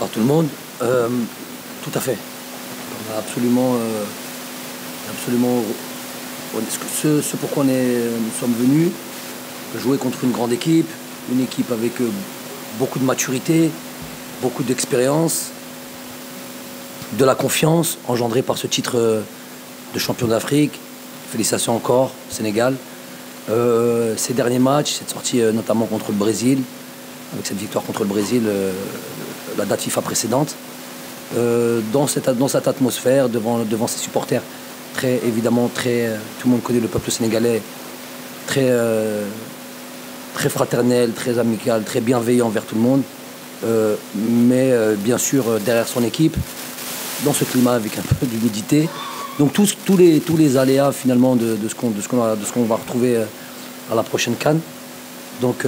Bonsoir tout le monde. Tout à fait. On a absolument, ce pourquoi nous sommes venus, jouer contre une grande équipe, une équipe avec beaucoup de maturité, beaucoup d'expérience, de la confiance engendrée par ce titre de champion d'Afrique. Félicitations encore, Sénégal. Ces derniers matchs, cette sortie notamment contre le Brésil, avec cette victoire contre le Brésil, la date FIFA précédente, dans cette atmosphère, devant ses supporters, tout le monde connaît le peuple sénégalais, très fraternel, très amical, très bienveillant envers tout le monde, mais bien sûr derrière son équipe, dans ce climat avec un peu d'humidité. Donc tous les aléas finalement de ce qu'on va retrouver à la prochaine CAN. Donc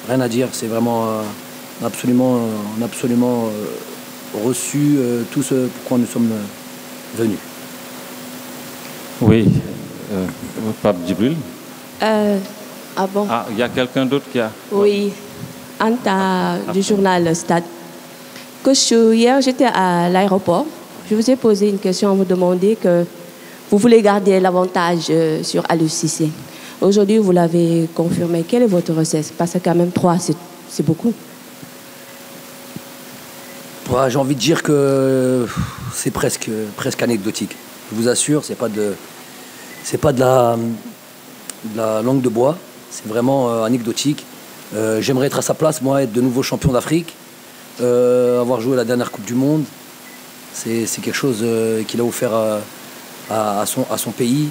rien à dire, c'est vraiment absolument reçu tout ce pourquoi nous sommes venus. Oui, Pape Djibril. Ah bon? Ah, il y a quelqu'un d'autre qui a... Oui, Anta du journal Stade. Coach, hier j'étais à l'aéroport. Je vous ai posé une question, vous demandez que vous voulez garder l'avantage sur Aliou Cissé. Aujourd'hui, vous l'avez confirmé. Quelle est votre recette? Parce que quand même 3, c'est beaucoup. Ouais, j'ai envie de dire que c'est presque anecdotique. Je vous assure, c'est pas de la langue de bois. C'est vraiment anecdotique. J'aimerais être à sa place, moi, être de nouveau champion d'Afrique, avoir joué la dernière Coupe du Monde. C'est quelque chose qu'il a offert à son pays.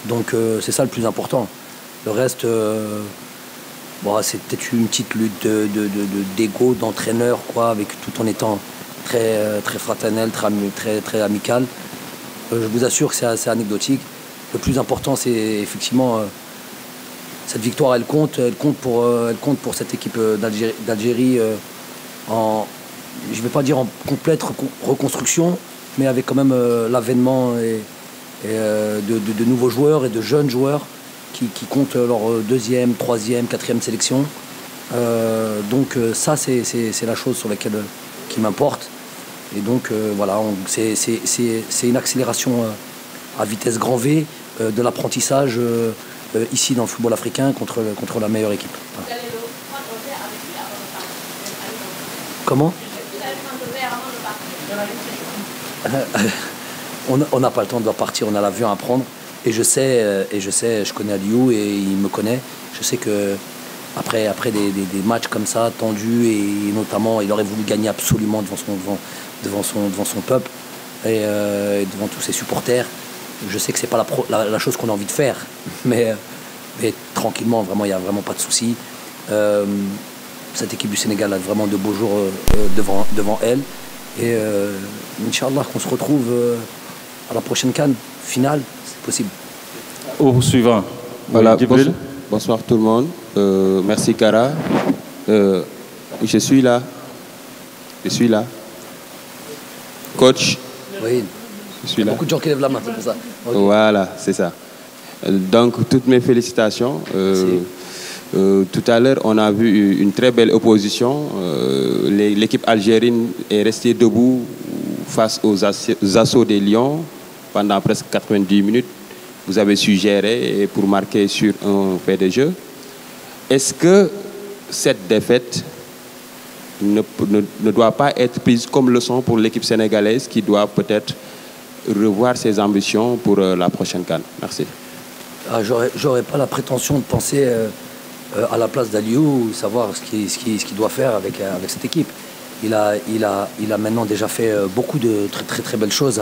Donc c'est ça le plus important. Le reste, c'est peut-être une petite lutte d'ego, d'entraîneur, quoi, tout en étant très fraternel, très amical. Je vous assure que c'est anecdotique. Le plus important, c'est effectivement cette victoire. Elle compte pour cette équipe d'Algérie je ne vais pas dire en complète reconstruction, mais avec quand même l'avènement de nouveaux joueurs et de jeunes joueurs qui comptent leur 2e, 3e, 4e sélection. Donc ça, c'est la chose sur laquelle qui m'importe. Et donc voilà, c'est une accélération à vitesse grand V de l'apprentissage ici dans le football africain contre la meilleure équipe. Voilà. Comment? On n'a pas le temps de partir, on a l'avion à prendre. Et je sais, je connais Aliou et il me connaît. Je sais que après des matchs comme ça, tendus, et notamment il aurait voulu gagner absolument devant son peuple et devant tous ses supporters. Je sais que c'est pas la chose qu'on a envie de faire, mais tranquillement, vraiment, il n'y a vraiment pas de souci. Cette équipe du Sénégal a vraiment de beaux jours devant elle. Et Inch'Allah qu'on se retrouve à la prochaine CAN finale, c'est possible. Au suivant. Voilà, bonsoir tout le monde. Merci Kara. Je suis là. Coach. Oui. Je suis là. Beaucoup de gens qui lèvent la main, c'est pour ça. Okay. Voilà, c'est ça. Donc toutes mes félicitations. Tout à l'heure, on a vu une très belle opposition. L'équipe algérienne est restée debout face aux assauts des Lions pendant presque 90 minutes. Vous avez su gérer pour marquer sur un fait de jeu. Est-ce que cette défaite ne doit pas être prise comme leçon pour l'équipe sénégalaise qui doit peut-être revoir ses ambitions pour la prochaine CAN? Merci. J'aurais pas la prétention de penser à la place d'Aliou, savoir ce qu'il doit faire avec cette équipe. Il a maintenant déjà fait beaucoup de très belles choses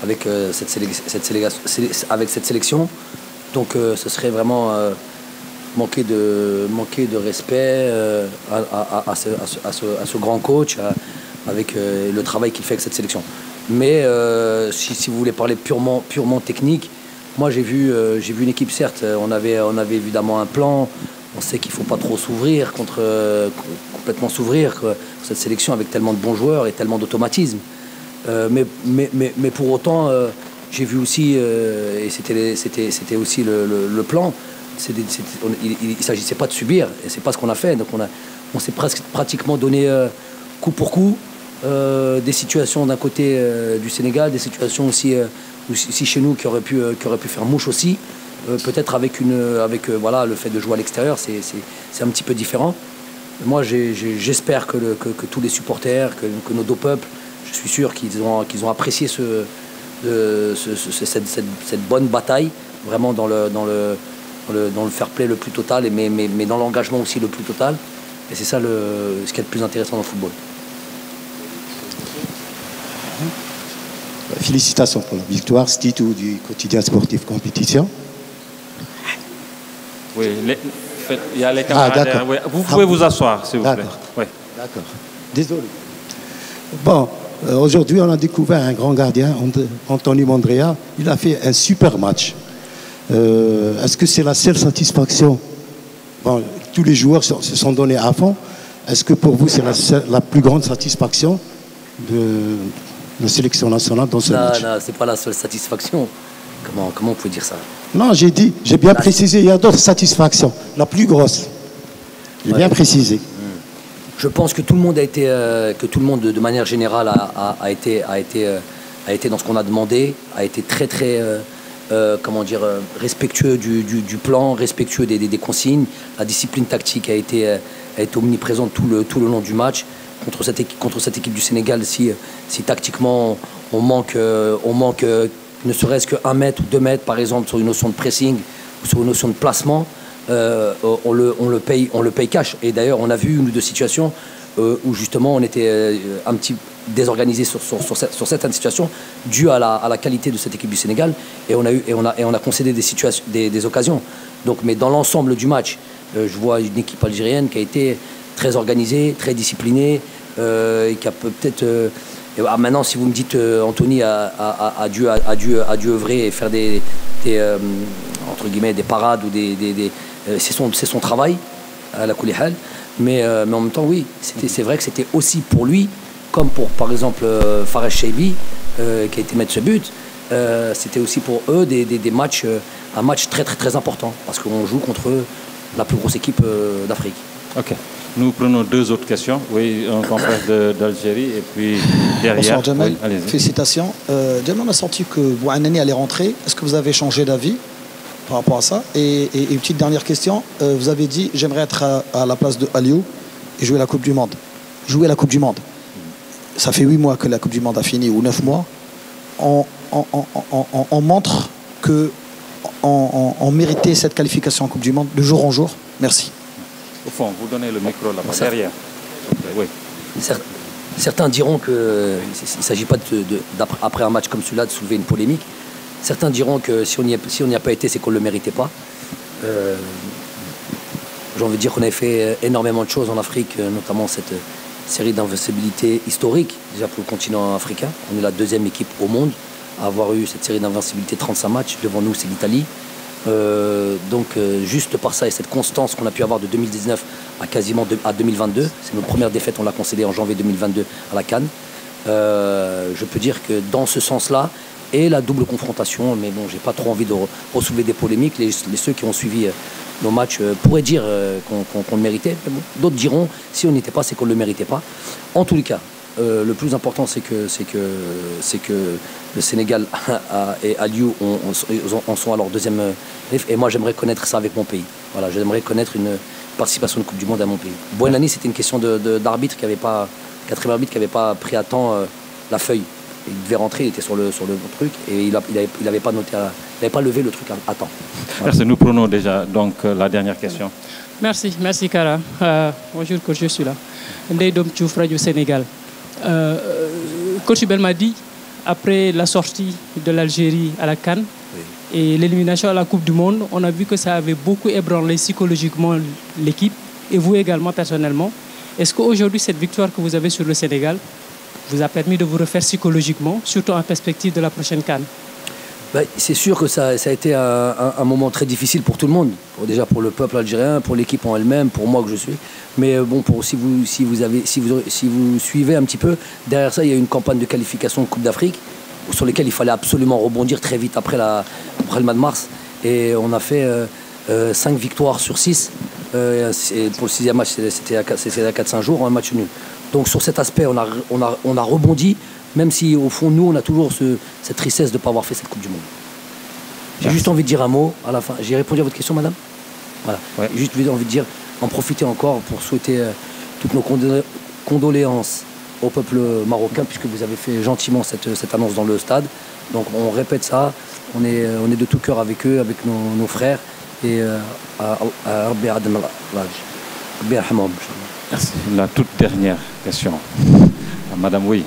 avec cette sélection. Donc ce serait vraiment manquer de respect à ce grand coach avec le travail qu'il fait avec cette sélection. Mais si vous voulez parler purement technique, moi j'ai vu une équipe, certes, on avait évidemment un plan. On sait qu'il ne faut pas trop s'ouvrir, complètement s'ouvrir, cette sélection avec tellement de bons joueurs et tellement d'automatisme. Mais pour autant, j'ai vu aussi, et c'était aussi le plan, il ne s'agissait pas de subir, et c'est pas ce qu'on a fait. Donc on s'est pratiquement donné coup pour coup, des situations d'un côté du Sénégal, des situations aussi chez nous qui auraient pu faire mouche aussi. Peut-être avec voilà, le fait de jouer à l'extérieur, c'est un petit peu différent. Moi, j'espère que tous les supporters, que nos deux peuples, je suis sûr qu'ils ont apprécié cette bonne bataille, vraiment dans le fair play le plus total, mais dans l'engagement aussi le plus total. Et c'est ça ce qui est le plus intéressant dans le football. Félicitations pour la victoire, c'est titre du quotidien sportif compétition. Oui, il y a les camarades. Oui. Vous pouvez vous asseoir, s'il vous plaît. Oui. D'accord. Désolé. Bon, aujourd'hui, on a découvert un grand gardien, Anthony Mandrea. Il a fait un super match. Est-ce que c'est la seule satisfaction? Bon, tous les joueurs se sont donnés à fond. Est-ce que pour vous, c'est la plus grande satisfaction de la sélection nationale dans ce match? Non, c'est pas la seule satisfaction. Comment on peut dire ça? Non, j'ai bien précisé, il y a d'autres satisfactions. La plus grosse. J'ai bien précisé. Je pense que tout le monde de manière générale a été dans ce qu'on a demandé, a été très respectueux du plan, respectueux des consignes. La discipline tactique a été omniprésente tout le long du match. Contre cette équipe du Sénégal, si tactiquement on manque ne serait-ce que 1 mètre ou 2 mètres, par exemple, sur une notion de pressing ou sur une notion de placement, on le paye cash. Et d'ailleurs, on a vu une ou deux situations où justement on était un petit désorganisé sur certaines situations dues à la qualité de cette équipe du Sénégal, et on a concédé des occasions. Donc, mais dans l'ensemble du match, je vois une équipe algérienne qui a été très organisée, très disciplinée, et qui a peut-être maintenant, si vous me dites Anthony a dû œuvrer et faire entre guillemets des parades ou c'est son travail à la Koulihal, mais en même temps, oui, c'est vrai que c'était aussi pour lui, comme pour par exemple Fares Cheibi qui a été mettre ce but, c'était aussi pour eux un match très très très important, parce qu'on joue contre la plus grosse équipe d'Afrique. Ok. Nous prenons 2 autres questions. Oui, un confrère d'Algérie et puis derrière. Bonsoir Jamel, oui, félicitations. Jamel, on a senti que Bouhanani allait rentrer. Est-ce que vous avez changé d'avis par rapport à ça? Et une petite dernière question. Vous avez dit, j'aimerais être à la place de Aliou et jouer la Coupe du Monde. Jouer la Coupe du Monde. Ça fait 8 mois que la Coupe du Monde a fini, ou 9 mois. On montre qu'on méritait cette qualification en Coupe du Monde de jour en jour. Merci. Au fond, vous donnez le micro là-bas, derrière. Oui. Certains diront qu'il ne s'agit pas après un match comme celui-là de soulever une polémique. Certains diront que si on n'y a pas été, c'est qu'on ne le méritait pas. J'ai envie de dire qu'on avait fait énormément de choses en Afrique, notamment cette série d'invincibilité historique, déjà pour le continent africain. On est la 2e équipe au monde à avoir eu cette série d'invincibilité, 35 matchs. Devant nous, c'est l'Italie. Donc juste par ça et cette constance qu'on a pu avoir de 2019 à quasiment à 2022, c'est notre première défaite, on l'a concédée en janvier 2022 à la CAN. Je peux dire que dans ce sens-là, et la double confrontation, mais bon, j'ai pas trop envie de ressoulever des polémiques. Ceux qui ont suivi nos matchs pourraient dire qu'on le méritait. D'autres diront, si on n'y était pas, c'est qu'on ne le méritait pas. En tous les cas, le plus important, c'est que le Sénégal et Aliou en sont à leur 2e life. Et moi, j'aimerais connaître ça avec mon pays. Voilà, j'aimerais connaître une participation de Coupe du Monde à mon pays. Bouhanani, c'était une question d'arbitre qui n'avait pas, 4e arbitre qui n'avait pas pris à temps la feuille. Il devait rentrer, il était sur le truc et il n'avait pas noté, il n'avait pas levé le truc à temps. Voilà. Merci. Nous prenons déjà donc la dernière question. Merci Kara. Bonjour coach, je suis là. Ndeye Dom Diouf, Radio Sénégal. Coach Belmadi, après la sortie de l'Algérie à la CAN et l'élimination à la Coupe du Monde, on a vu que ça avait beaucoup ébranlé psychologiquement l'équipe et vous également personnellement. Est-ce qu'aujourd'hui, cette victoire que vous avez sur le Sénégal vous a permis de vous refaire psychologiquement, surtout en perspective de la prochaine CAN? C'est sûr que ça a été un moment très difficile pour tout le monde. Déjà pour le peuple algérien, pour l'équipe en elle-même, pour moi que je suis. Mais bon, si vous suivez un petit peu, derrière ça, il y a eu une campagne de qualification de Coupe d'Afrique sur lesquelles il fallait absolument rebondir très vite après le mois de mars. Et on a fait 5 victoires sur 6. Et pour le 6e match, c'était à 4-5 jours, un match nul. Donc sur cet aspect, on a rebondi, même si au fond, nous, on a toujours cette tristesse de ne pas avoir fait cette Coupe du Monde. J'ai juste envie de dire un mot à la fin. J'ai répondu à votre question, madame? Voilà. Ouais. J'ai juste envie de dire, en profiter encore pour souhaiter toutes nos condoléances au peuple marocain, puisque vous avez fait gentiment cette annonce dans le stade. Donc on répète ça, on est de tout cœur avec eux, avec nos frères. Et Merci. La toute dernière question. Madame, oui.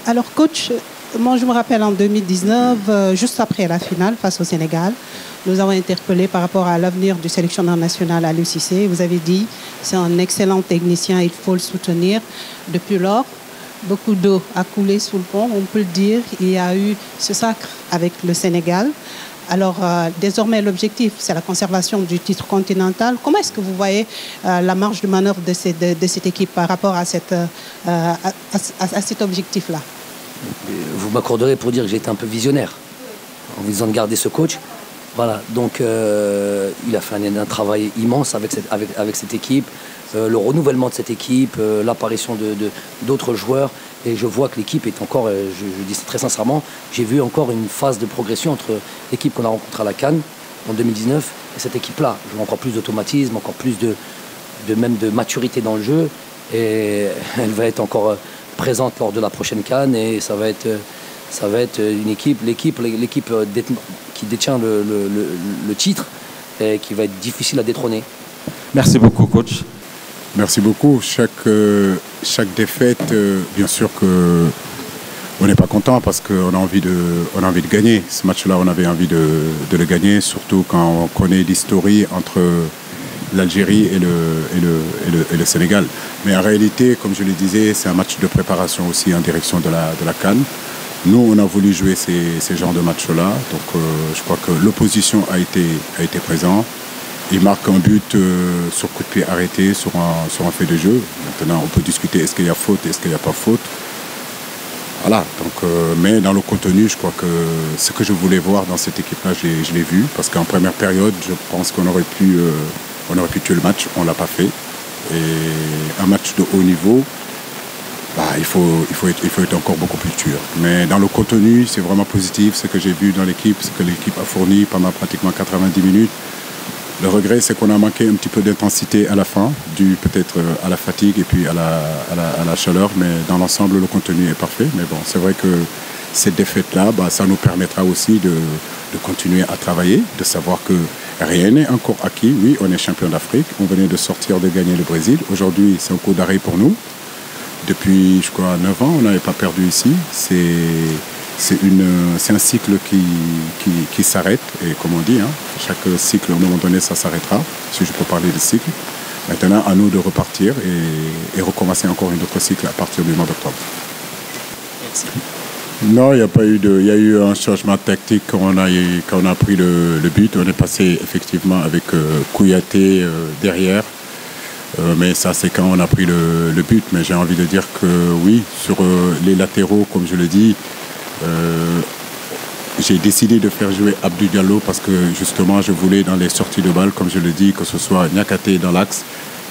Alors, coach, moi je me rappelle en 2019, juste après la finale face au Sénégal, nous avons interpellé par rapport à l'avenir du sélectionneur national Aliou Cissé. Vous avez dit c'est un excellent technicien, il faut le soutenir. Depuis lors, beaucoup d'eau a coulé sous le pont, on peut le dire. Il y a eu ce sacre avec le Sénégal. Alors, désormais, l'objectif, c'est la conservation du titre continental. Comment est-ce que vous voyez la marge de manœuvre de cette équipe par rapport à cet objectif-là? Vous m'accorderez pour dire que j'ai été un peu visionnaire en vous disant de garder ce coach. Voilà, donc il a fait un travail immense avec cette équipe, le renouvellement de cette équipe, l'apparition d'autres joueurs. Et je vois que l'équipe est encore, je dis très sincèrement, j'ai vu encore une phase de progression entre l'équipe qu'on a rencontrée à la CAN en 2019 et cette équipe-là. Je vois encore plus d'automatisme, encore plus même de maturité dans le jeu. Et elle va être encore présente lors de la prochaine CAN et ça va être une équipe, l'équipe qui détient le titre et qui va être difficile à détrôner. Merci beaucoup, coach. Merci beaucoup. Chaque défaite, bien sûr qu'on n'est pas content parce qu'on a envie de gagner. Ce match-là, on avait envie de le gagner, surtout quand on connaît l'historie entre l'Algérie et le Sénégal. Mais en réalité, comme je le disais, c'est un match de préparation aussi en direction de la CAN. Nous, on a voulu jouer ces genres de matchs-là. Donc, je crois que l'opposition a été présente. Il marque un but sur coup de pied arrêté, sur un fait de jeu. Maintenant, on peut discuter est-ce qu'il y a faute, est-ce qu'il n'y a pas faute. Voilà. Donc, mais dans le contenu, je crois que ce que je voulais voir dans cette équipe-là, je l'ai vu. Parce qu'en première période, je pense qu'on aurait pu tuer le match. On ne l'a pas fait. Et un match de haut niveau, il faut être encore beaucoup plus dur. Mais dans le contenu, c'est vraiment positif. Ce que j'ai vu dans l'équipe, ce que l'équipe a fourni pendant pratiquement 90 minutes. Le regret, c'est qu'on a manqué un petit peu d'intensité à la fin, dû peut-être à la fatigue et puis à la chaleur. Mais dans l'ensemble, le contenu est parfait. Mais bon, c'est vrai que cette défaite-là, ça nous permettra aussi de continuer à travailler, de savoir que rien n'est encore acquis. Oui, on est champion d'Afrique. On venait de sortir de gagner le Brésil. Aujourd'hui, c'est un coup d'arrêt pour nous. Depuis, je crois, 9 ans, on n'avait pas perdu ici. C'est un cycle qui s'arrête. Et comme on dit, chaque cycle, à un moment donné, ça s'arrêtera. Si je peux parler de cycle. Maintenant, à nous de repartir et recommencer encore un autre cycle à partir du mois d'octobre. Merci. Non, il n'y a pas eu il y a eu un changement tactique quand on a pris le but. On est passé effectivement avec Kouyaté derrière. Mais ça, c'est quand on a pris le but. Mais j'ai envie de dire que oui, sur les latéraux, comme je le dis, j'ai décidé de faire jouer Abdou Diallo parce que justement, je voulais dans les sorties de balle, comme je le dis, que ce soit Niakhaté dans l'axe,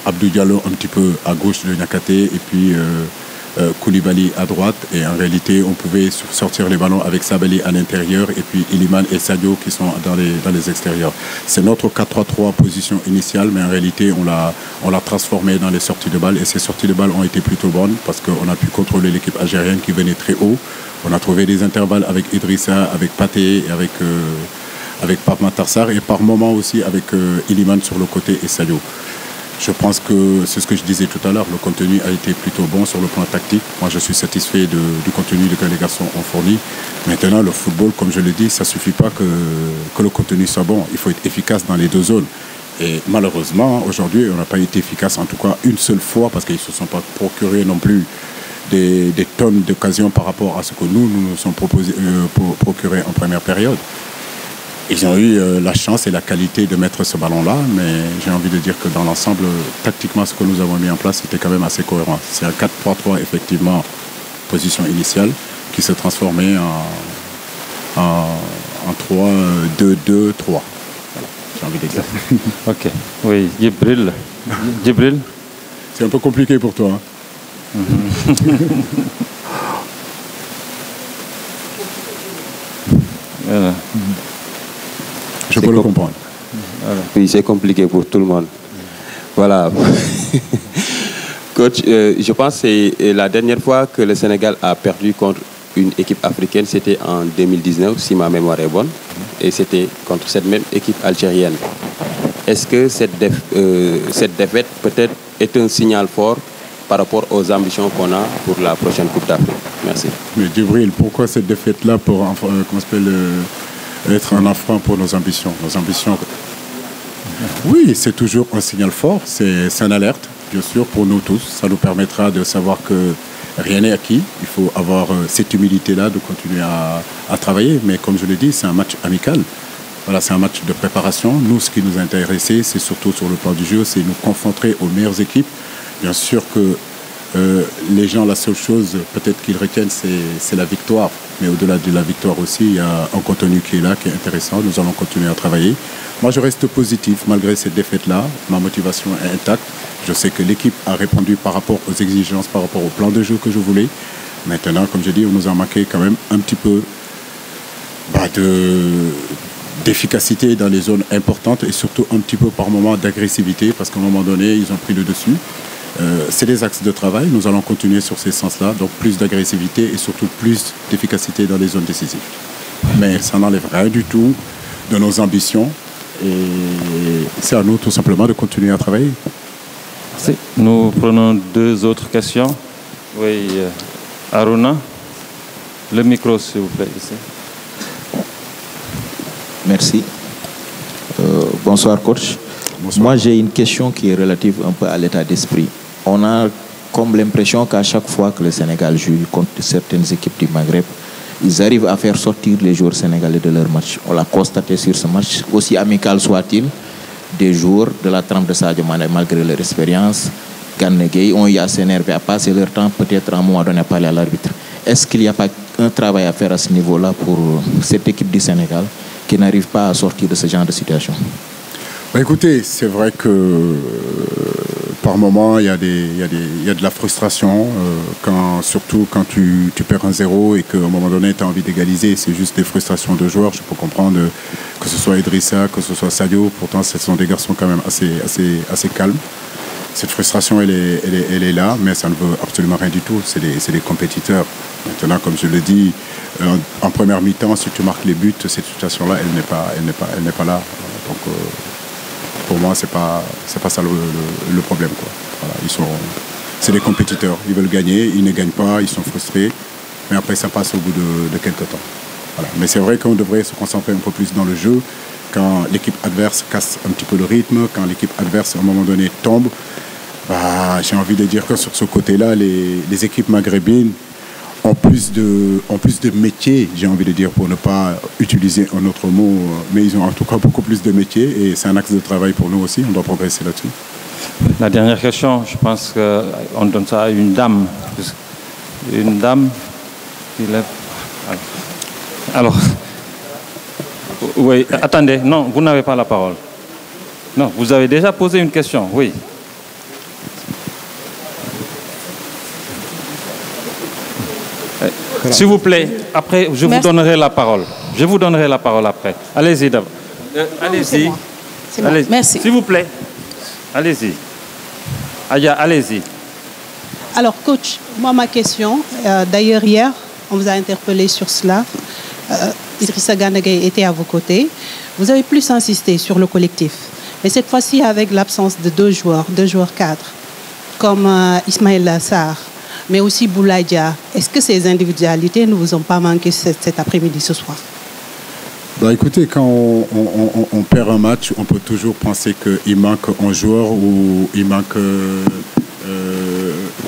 Abdou Diallo un petit peu à gauche de Niakhaté et puis Koulibaly à droite. Et en réalité, on pouvait sortir les ballons avec Sabali à l'intérieur et puis Iliman et Sadio qui sont dans les extérieurs. C'est notre 4-3-3 position initiale, mais en réalité, on l'a transformé dans les sorties de balles. Et ces sorties de balles ont été plutôt bonnes parce qu'on a pu contrôler l'équipe algérienne qui venait très haut. On a trouvé des intervalles avec Idrissa, avec Pathé, avec Pape Matar et par moments aussi avec Iliman sur le côté et Sadio. Je pense que c'est ce que je disais tout à l'heure, le contenu a été plutôt bon sur le plan tactique. Moi, je suis satisfait du contenu que les garçons ont fourni. Maintenant, le football, comme je le dis, ça ne suffit pas que le contenu soit bon. Il faut être efficace dans les deux zones. Et malheureusement, aujourd'hui, on n'a pas été efficace, en tout cas une seule fois, parce qu'ils ne se sont pas procurés non plus des tonnes d'occasions par rapport à ce que nous sommes procurés en première période. Ils ont eu la chance et la qualité de mettre ce ballon-là, mais j'ai envie de dire que dans l'ensemble, tactiquement, ce que nous avons mis en place, c'était quand même assez cohérent. C'est un 4-3-3, effectivement, position initiale, qui se transformait en 3-2-2-3. Voilà, j'ai envie de dire. Ok. Oui, Djibril. Djibril. C'est un peu compliqué pour toi. Voilà. Je peux le comprendre. Voilà. Oui, c'est compliqué pour tout le monde. Voilà. Coach, je pense que c'est la dernière fois que le Sénégal a perdu contre une équipe africaine, c'était en 2019, si ma mémoire est bonne, et c'était contre cette même équipe algérienne. Est-ce que cette défaite peut-être est un signal fort par rapport aux ambitions qu'on a pour la prochaine Coupe d'Afrique? Merci. Mais Djibril, pourquoi cette défaite-là pour être un affront pour nos ambitions? Oui, c'est toujours un signal fort, c'est une alerte, bien sûr, pour nous tous. Ça nous permettra de savoir que rien n'est acquis. Il faut avoir cette humilité-là de continuer à travailler. Mais comme je l'ai dit, c'est un match amical. Voilà, c'est un match de préparation. Nous, ce qui nous a intéressé, c'est surtout sur le plan du jeu, c'est nous confronter aux meilleures équipes. Bien sûr que les gens, la seule chose peut-être qu'ils retiennent, c'est la victoire. Mais au-delà de la victoire aussi, il y a un contenu qui est là, qui est intéressant. Nous allons continuer à travailler. Moi, je reste positif malgré cette défaite-là. Ma motivation est intacte. Je sais que l'équipe a répondu par rapport aux exigences, par rapport au plan de jeu que je voulais. Maintenant, comme je dis, on nous a manqué quand même un petit peu d'efficacité dans les zones importantes et surtout un petit peu par moment d'agressivité parce qu'à un moment donné, ils ont pris le dessus. C'est des axes de travail. Nous allons continuer sur ces sens-là. Donc plus d'agressivité et surtout plus d'efficacité dans les zones décisives. Mais ça n'enlève rien du tout de nos ambitions. Et c'est à nous tout simplement de continuer à travailler. Merci. Nous prenons deux autres questions. Oui, Aruna, le micro s'il vous plaît ici. Merci. Bonsoir coach. Bonsoir. Moi j'ai une question qui est relative un peu à l'état d'esprit. On a comme l'impression qu'à chaque fois que le Sénégal joue contre certaines équipes du Maghreb, ils arrivent à faire sortir les joueurs sénégalais de leur match. On l'a constaté sur ce match, aussi amical soit-il, des joueurs de la trempe de Sadio Mané, malgré leur expérience, Gana Gueye, ont eu à s'énerver, à passer leur temps peut-être à un moment donné à parler à l'arbitre. Est-ce qu'il n'y a pas un travail à faire à ce niveau-là pour cette équipe du Sénégal qui n'arrive pas à sortir de ce genre de situation? Écoutez, c'est vrai que par moment, il y a de la frustration, surtout quand tu perds un 0 et qu'à un moment donné, tu as envie d'égaliser. C'est juste des frustrations de joueurs. Je peux comprendre que ce soit Idrissa, que ce soit Sadio. Pourtant, ce sont des garçons quand même assez calmes. Cette frustration, elle est là, mais ça ne veut absolument rien du tout. C'est des compétiteurs. Maintenant, comme je le dis, en première mi-temps, si tu marques les buts, cette situation-là, elle n'est pas là. Donc, pour moi, c'est pas ça le problème, quoi. Voilà, c'est des compétiteurs. Ils veulent gagner, ils ne gagnent pas, ils sont frustrés. Mais après, ça passe au bout de quelques temps. Voilà. Mais c'est vrai qu'on devrait se concentrer un peu plus dans le jeu. Quand l'équipe adverse casse un petit peu le rythme, quand l'équipe adverse, à un moment donné, tombe, j'ai envie de dire que sur ce côté-là, les équipes maghrébines ont plus de métier, j'ai envie de dire, pour ne pas utiliser un autre mot, mais ils ont en tout cas beaucoup plus de métier et c'est un axe de travail pour nous aussi, on doit progresser là-dessus. La dernière question, je pense qu'on donne ça à une dame. Une dame qui lève. Alors, oui, attendez, non, vous n'avez pas la parole. Non, vous avez déjà posé une question, oui. S'il vous plaît, après, je vous donnerai la parole. Je vous donnerai la parole après. Allez-y d'abord. Allez-y. Allez, merci. S'il vous plaît. Allez-y. Aya, allez-y. Alors, coach, moi, ma question, d'ailleurs, hier, on vous a interpellé sur cela. Idrissa Gana Gueye était à vos côtés. Vous avez plus insisté sur le collectif. Mais cette fois-ci, avec l'absence de deux joueurs cadres, comme Ismaïla Sarr, mais aussi Boulaye Dia, est-ce que ces individualités ne vous ont pas manqué cet après-midi, ce soir? Écoutez, quand on perd un match, on peut toujours penser qu'il manque un joueur ou il manque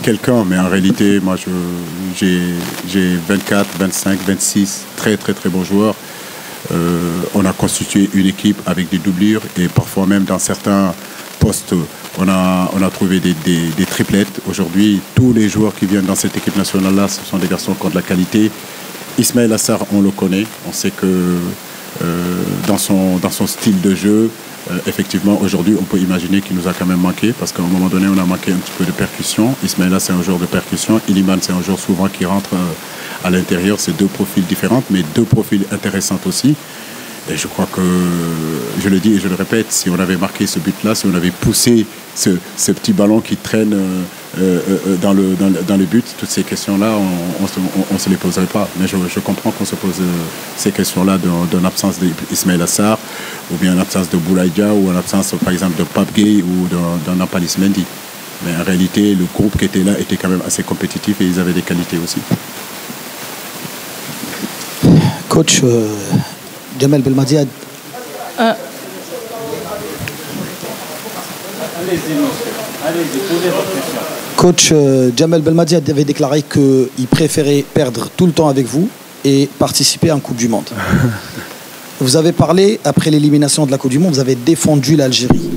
quelqu'un. Mais en réalité, moi, j'ai 24, 25, 26 très, très, très bons joueurs. On a constitué une équipe avec des doublures et parfois même dans certains postes, on a trouvé des triplettes. Aujourd'hui, tous les joueurs qui viennent dans cette équipe nationale-là, ce sont des garçons qui ont de la qualité. Ismaïla Sarr, on le connaît. On sait que dans son style de jeu, effectivement, aujourd'hui, on peut imaginer qu'il nous a quand même manqué, parce qu'à un moment donné, on a manqué un petit peu de percussion. Ismaïla, c'est un joueur de percussion. Iliman, c'est un joueur souvent qui rentre à l'intérieur. C'est deux profils différents, mais deux profils intéressants aussi. Et je crois que, je le dis et je le répète, si on avait marqué ce but-là, si on avait poussé ce petit ballon qui traîne dans le but, toutes ces questions-là, on ne se les poserait pas. Mais je comprends qu'on se pose ces questions-là d'une absence d'Ismaïla Sarr, ou bien une absence de Boulaïdia, ou une absence, par exemple, de Pape Gueye ou d'un Nampalys Mendy. Mais en réalité, le groupe qui était là était quand même assez compétitif et ils avaient des qualités aussi. Coach, Jamel Belmadi a... Coach Jamel Belmadi avait déclaré qu'il préférait perdre tout le temps avec vous et participer à une Coupe du Monde. Vous avez parlé, après l'élimination de la Coupe du Monde, vous avez défendu l'Algérie.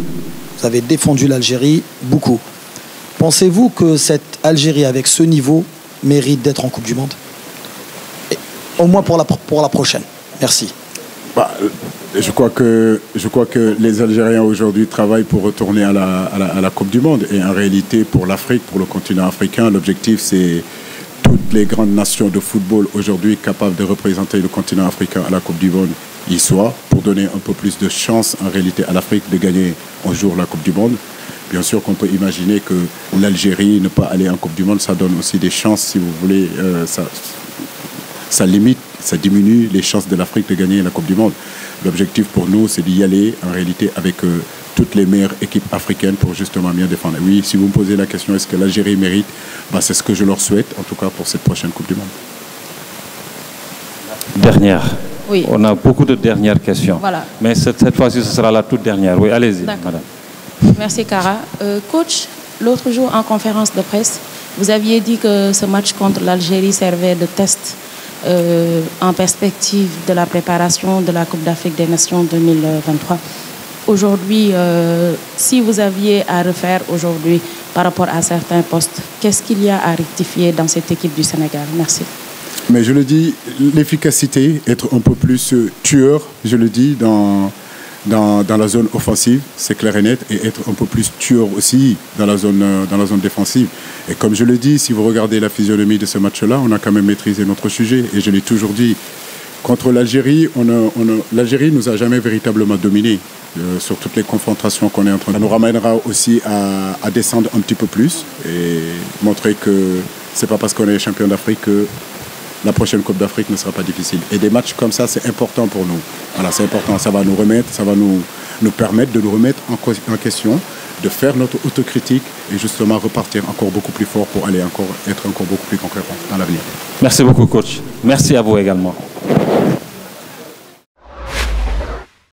Vous avez défendu l'Algérie beaucoup. Pensez-vous que cette Algérie, avec ce niveau, mérite d'être en Coupe du Monde? Et, au moins pour la prochaine. Merci. Je crois que les Algériens aujourd'hui travaillent pour retourner à la Coupe du Monde. Et en réalité, pour l'Afrique, pour le continent africain, l'objectif, c'est toutes les grandes nations de football aujourd'hui capables de représenter le continent africain à la Coupe du Monde y soient, pour donner un peu plus de chance en réalité à l'Afrique de gagner un jour la Coupe du Monde. Bien sûr qu'on peut imaginer que l'Algérie ne pas aller en Coupe du Monde, ça donne aussi des chances, si vous voulez, ça limite, ça diminue les chances de l'Afrique de gagner la Coupe du Monde. L'objectif pour nous, c'est d'y aller en réalité avec toutes les meilleures équipes africaines pour justement bien défendre. Oui, si vous me posez la question, est-ce que l'Algérie mérite, c'est ce que je leur souhaite, en tout cas pour cette prochaine Coupe du Monde. Dernière. Oui. On a beaucoup de dernières questions. Voilà. Mais cette fois-ci, ce sera la toute dernière. Oui, allez-y, madame. Merci, Cara. Coach, l'autre jour, en conférence de presse, vous aviez dit que ce match contre l'Algérie servait de test en perspective de la préparation de la Coupe d'Afrique des Nations 2023. Aujourd'hui, si vous aviez à refaire aujourd'hui par rapport à certains postes, qu'est-ce qu'il y a à rectifier dans cette équipe du Sénégal? Merci. Mais je le dis, l'efficacité, être un peu plus tueur, je le dis, dans la zone offensive, c'est clair et net, et être un peu plus tueur aussi dans la zone défensive. Et comme je le dis, si vous regardez la physionomie de ce match-là, on a quand même maîtrisé notre sujet. Et je l'ai toujours dit, contre l'Algérie, l'Algérie ne nous a jamais véritablement dominé sur toutes les confrontations qu'on est en train de... Ça nous ramènera aussi à descendre un petit peu plus et montrer que ce n'est pas parce qu'on est champion d'Afrique que la prochaine Coupe d'Afrique ne sera pas difficile. Et des matchs comme ça, c'est important pour nous. Voilà, c'est important. Ça va nous remettre, ça va nous permettre de nous remettre en question, de faire notre autocritique et justement repartir encore beaucoup plus fort pour aller être encore beaucoup plus concret dans l'avenir. Merci beaucoup, coach. Merci à vous également.